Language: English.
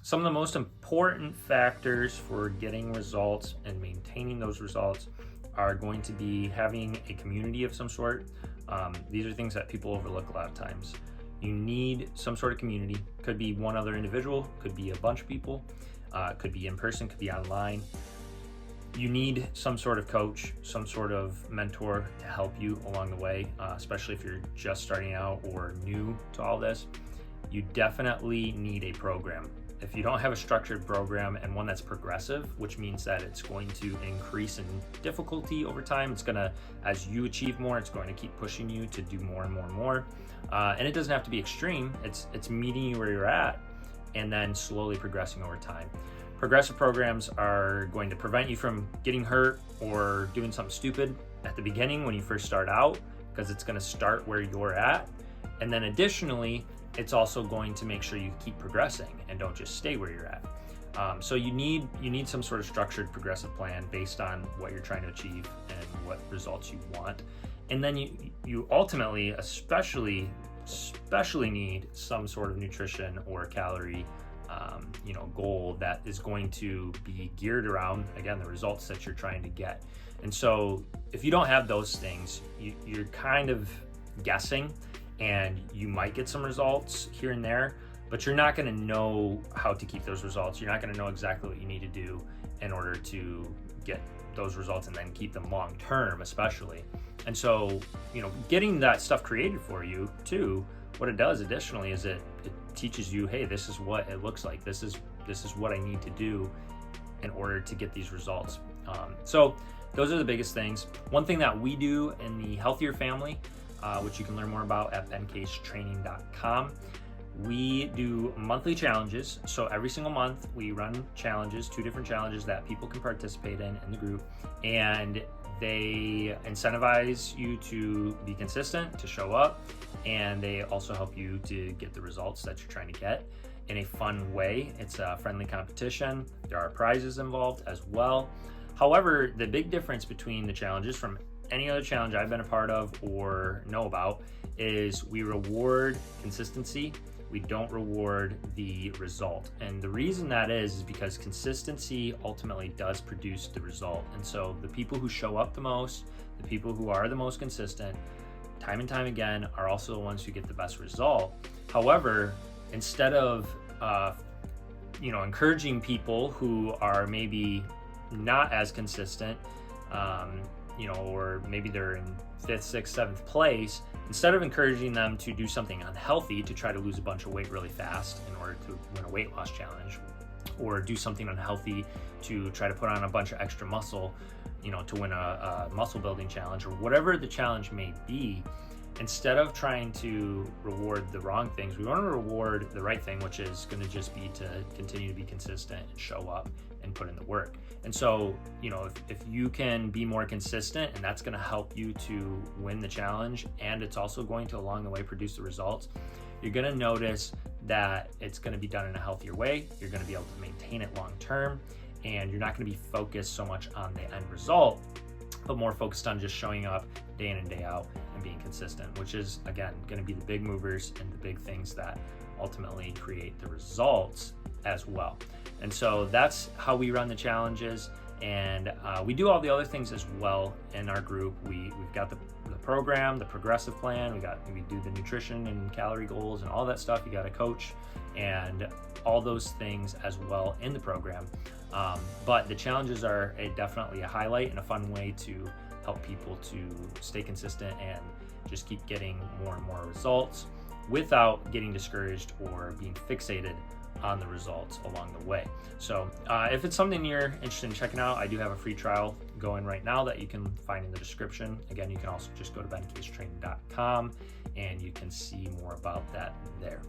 Some of the most important factors for getting results and maintaining those results are going to be having a community of some sort. These are things that people overlook a lot of times. You need some sort of community. Could be one other individual, could be a bunch of people, could be in person, could be online. You need some sort of coach, some sort of mentor to help you along the way, especially if you're just starting out or new to all this. You definitely need a program. If you don't have a structured program and one that's progressive, which means that it's going to increase in difficulty over time, it's gonna, as you achieve more, it's going to keep pushing you to do more and more and more. And it doesn't have to be extreme. It's meeting you where you're at and then slowly progressing over time. Progressive programs are going to prevent you from getting hurt or doing something stupid at the beginning when you first start out, because it's going to start where you're at. And then additionally, it's also going to make sure you keep progressing and don't just stay where you're at. So you need some sort of structured progressive plan based on what you're trying to achieve and what results you want. And then you ultimately, especially need some sort of nutrition or calorie goal that is going to be geared around, again, the results that you're trying to get. And so if you don't have those things, you're kind of guessing, and you might get some results here and there, but you're not going to know how to keep those results. You're not going to know exactly what you need to do in order to get those results and then keep them long term, especially. And so, getting that stuff created for you too, what it does additionally is it teaches you, hey, this is what it looks like. This is what I need to do in order to get these results. So those are the biggest things. One thing that we do in the Healthier Family, which you can learn more about at bencasetraining.com, we do monthly challenges. So every single month we run challenges, 2 different challenges that people can participate in the group, and they incentivize you to be consistent, to show up, and they also help you to get the results that you're trying to get in a fun way. It's a friendly competition. There are prizes involved as well. However, the big difference between the challenges from any other challenge I've been a part of or know about is we reward consistency. We don't reward the result. And the reason that is because consistency ultimately does produce the result. And so the people who show up the most, the people who are the most consistent, time and time again, are also the ones who get the best result. However, instead of encouraging people who are maybe not as consistent, or maybe they're in 5th, 6th, 7th place, instead of encouraging them to do something unhealthy to try to lose a bunch of weight really fast in order to win a weight loss challenge, or do something unhealthy to try to put on a bunch of extra muscle, to win a muscle building challenge, or whatever the challenge may be, instead of trying to reward the wrong things, we want to reward the right thing, which is going to just be to continue to be consistent and show up and put in the work. And so, if you can be more consistent, and that's going to help you to win the challenge, and it's also going to along the way produce the results, you're going to notice that it's going to be done in a healthier way. You're going to be able to maintain it long term, and you're not going to be focused so much on the end result, but more focused on just showing up day in and day out and being consistent, which is, again, going to be the big movers and the big things that ultimately create the results as well. And so that's how we run the challenges, and we do all the other things as well in our group. We've got the program, the progressive plan, we do the nutrition and calorie goals and all that stuff. You got a coach and all those things as well in the program. But the challenges are definitely a highlight and a fun way to help people to stay consistent and just keep getting more and more results without getting discouraged or being fixated on the results along the way. So if it's something you're interested in checking out, I do have a free trial going right now that you can find in the description. Again, you can also just go to bencasetraining.com and you can see more about that there.